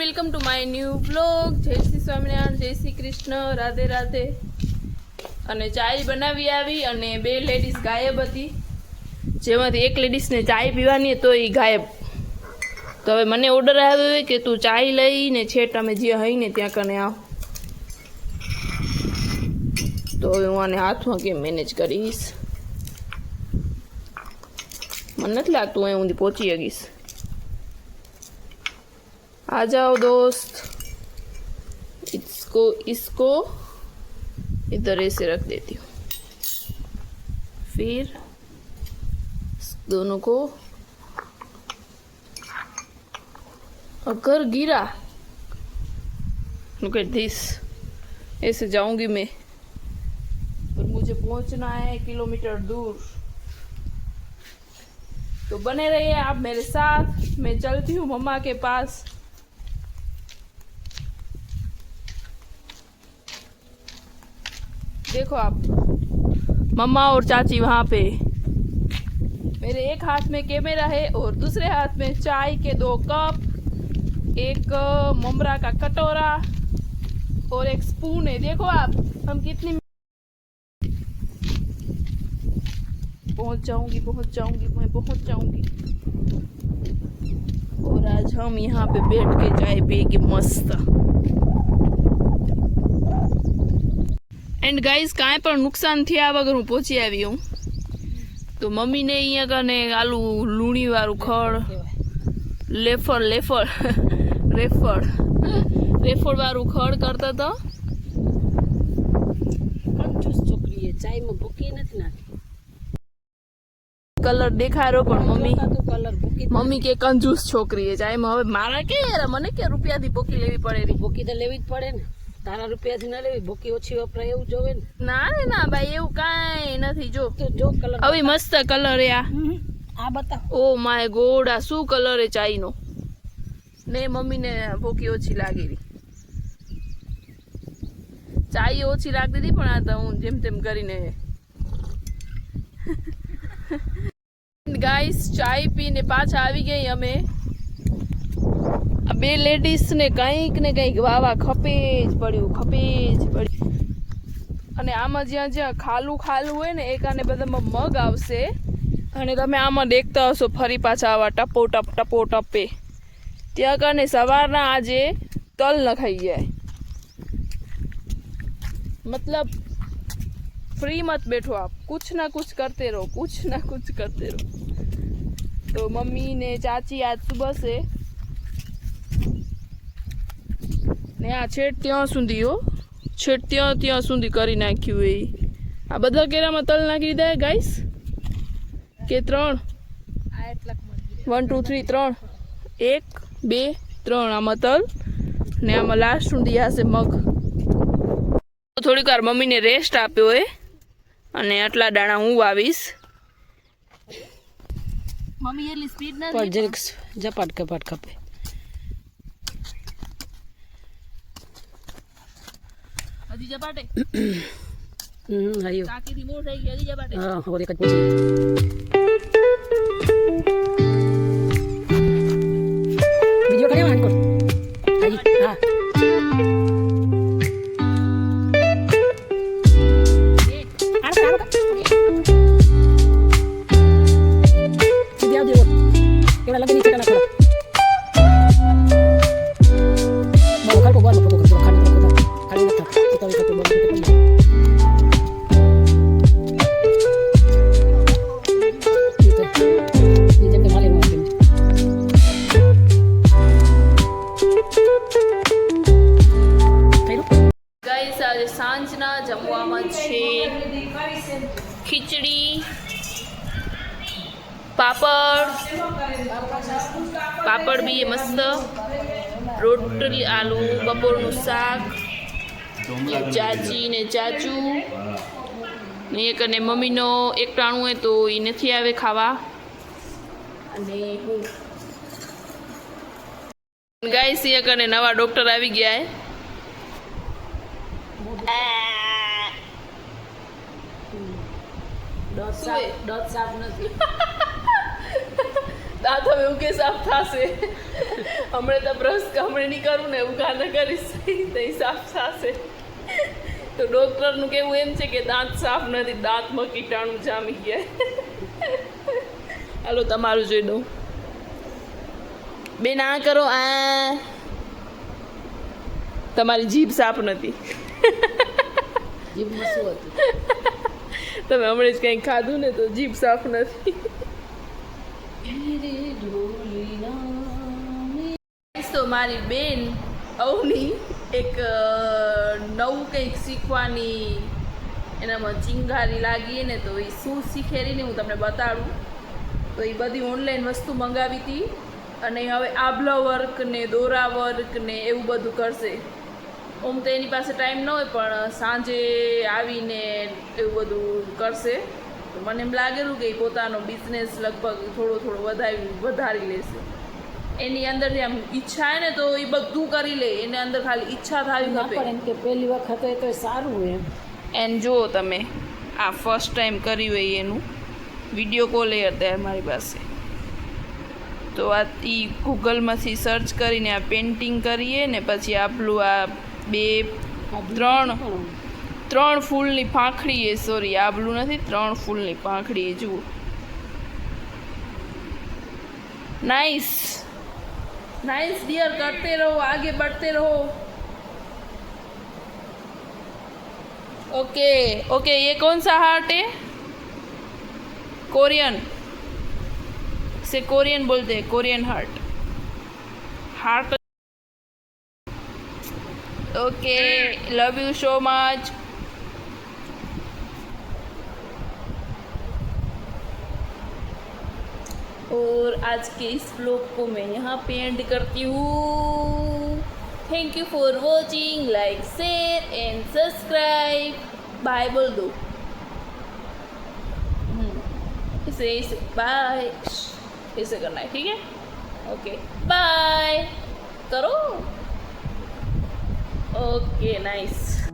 Welcome to my new blog. જય શ્રી સ્વામિનારાયણ, જય શ્રી કૃષ્ણ, રાધે રાધે। અને ચાય બનાવી આવી અને બે લેડીઝ ગાયબ હતી, જેમાંથી એક લેડીઝને ચાય પીવાની તો એ ગાયબ। તો હવે મને ઓર્ડર આવ્યો કે તું ચાય લઈને છેટ અમે જ્યાં હઈને ત્યાં કને આવ। તો હવે હું આને હાથમાં કેમ મેનેજ કરીશ, મને નથી લાગતું અહીં હું પહોંચી શકીશ। आ जाओ दोस्त, इसको इधर ऐसे रख देती हूँ, फिर दोनों को अगर गिरा लुक एट दिस, ऐसे जाऊंगी मैं, पर मुझे पहुंचना है किलोमीटर दूर। तो बने रहिए आप मेरे साथ, मैं चलती हूँ मम्मा के पास। देखो आप, मम्मा और चाची वहाँ पे, मेरे एक हाथ में कैमरा है और दूसरे हाथ में चाय के 2 कप, एक ममरा का कटोरा और एक स्पून है। देखो आप, हम कितनी पहुँच जाऊंगी मैं पहुँच जाऊंगी। और आज हम यहाँ पे बैठ के चाय पिएंगे मस्त। एंड गाइस, कांई पण नुकसान थया वगर हूँ पहुंची आई हूँ। तो मम्मी ने अहीं कने आलू लूणी वाळू खड़ लेफड़ वाळू खड़ करता था। कंजूस छोकरी है, चाय में भूकी नहीं नाखी। कलर देखा रो पण मम्मी तो कलर भूकी मम्मी के कंजूस छोकरी है चाय में। हवे मारा के यार मने के रुपया थी भूकी लेवी पड़े री। भूकी तो लेवी ज पड़े ने, तारा रुपया थी ना लेवी, भूकी ओછી વપરાય એવું જોવે ને। ना रे ना भाई, એવું કાઈ નથી। જો તો જો કલર હવે મસ્ત કલર है આ બતા। ओ माय गॉड, आ શું કલર है ચાય નો ને મમ્મી ને ભૂકી ઓછી લાગી રી। ચાય ઓછી લાગતી હતી પણ આ તો હું જેમ તેમ કરીને ગાઈસ ચાય પીને પાછા આવી ગઈ અમે। આ બે લેડીઝ ને કંઈક વાવા ખપે જ પડ્યું। અને આમાં જ્યાં જ્યાં ખાલું હોય ને એકાને બધામાં મગ આવશે અને તમે આમાં દેખતા હશો ફરી પાછા આવા ટપો ટપે ત્યાં કને સવારના આજે તલ નખાઈ જાય। मतलब फ्री मत बैठो आप, कुछ ना कुछ करते रहो। तो मम्मी ने चाची आज सुबह से ने आ छेट ત્યાં સુધી કરી નાખ્યું। એ આ બધા કેરામાં તલ નાખી દીધા ગાઈસ કે 3 1 2 3 3 1 2 3 આમાં તલ ને આમાં લાસ્ટ સુધી હશે મગ। થોડીક વાર મમ્મીને રેસ્ટ આપ્યો હે અને આટલા દાણા હું વાવીશ। મમ્મી એટલી સ્પીડ ના પર જરીક ઝપાટ કપાટ ખપે। હજી ઝપાટે આયો કાકી થી મોર થઈ ગઈ, હજી ઝપાટે। હા ઓર એક જ પૂછી વિડિયો કર્યો આન કો આઈ હા સાંજના જમવામાં છે ખીચડી, પાપડ બી મસ્ત, રોટલી, આલુ, બપોરનું શાક, ચાચી ને ચાચુ ને એક અને મમ્મીનો એક ટાણું હોય તો એ નથી આવે ખાવા। અને હું ગાઈસ એક અને નવા ડોક્ટર આવી ગયા હે। દાંત સાફ નથી। દાંત હવે ઉગે સાફ થશે। હમણાં તો બ્રશ હમણાં નહીં કરું ને એવું કાને કરીશ તો સાફ થશે. તો ડૉક્ટરનું કેવું એમ છે કે દાંત સાફ નથી, દાંતમાં કીટાણુ જામી ગયા. હાલો તમારું જોઈ દઉં. બેન આ કરો, આ તમારી જીભ સાફ નથી. જીભમાં શું હતું? તમે હમણાં જ કંઈક ખાધું ને તો જીભ સાફ નથી. તો મારી બેન અવની એક નવું કંઈક શીખવાની એનામાં ચિંગારી લાગી ને તો એ શું શીખેરીને હું તમને બતાડું. તો એ બધી ઓનલાઈન વસ્તુ મંગાવી હતી અને હવે આભલા વર્ક ને દોરા વર્ક ને એવું બધું કરશે. ઓમ તો એની પાસે ટાઈમ ન હોય પણ સાંજે આવીને એવું બધું કરશે. તો મને એમ લાગેલું કે પોતાનો બિઝનેસ લગભગ થોડો વધારી લેશે. એની અંદર આમ ઈચ્છા હે ને તો એ બધું કરી લે. એને અંદર ખાલી ઈચ્છા થવી ના ખપે. પણ એમ કે પહેલી વખત હોય તો સારું હોય એમ. એન જુઓ તમે, આ ફર્સ્ટ ટાઈમ કર્યું હોય એનું વિડીયો કોલ એ હતા મારી પાસે. તો આ એ ગૂગલમાંથી સર્ચ કરીને આ પેઇન્ટિંગ કરીએ ને પછી આપણું આ ત્રણ ફૂલની પાંખડી એ સોરી આબલું નથી, 3 ફૂલની પાંખડી એ જુઓ. नाइस नाइस डियर, करते रहो, आगे बढ़ते रहो. ओके ओके, ये कौन सा हार्ट है? कोरियन से कोरियन बोलते हैं, Korean heart. Heart okay, love you so much. और आज के इस ब्लॉग को मैं यहाँ पे एंड करती हूँ. Thank you for watching. Like, share and subscribe. Bye बोल दो. इसे बाय ऐसे करना है, ठीक है? ओके बाय करो. Okay nice.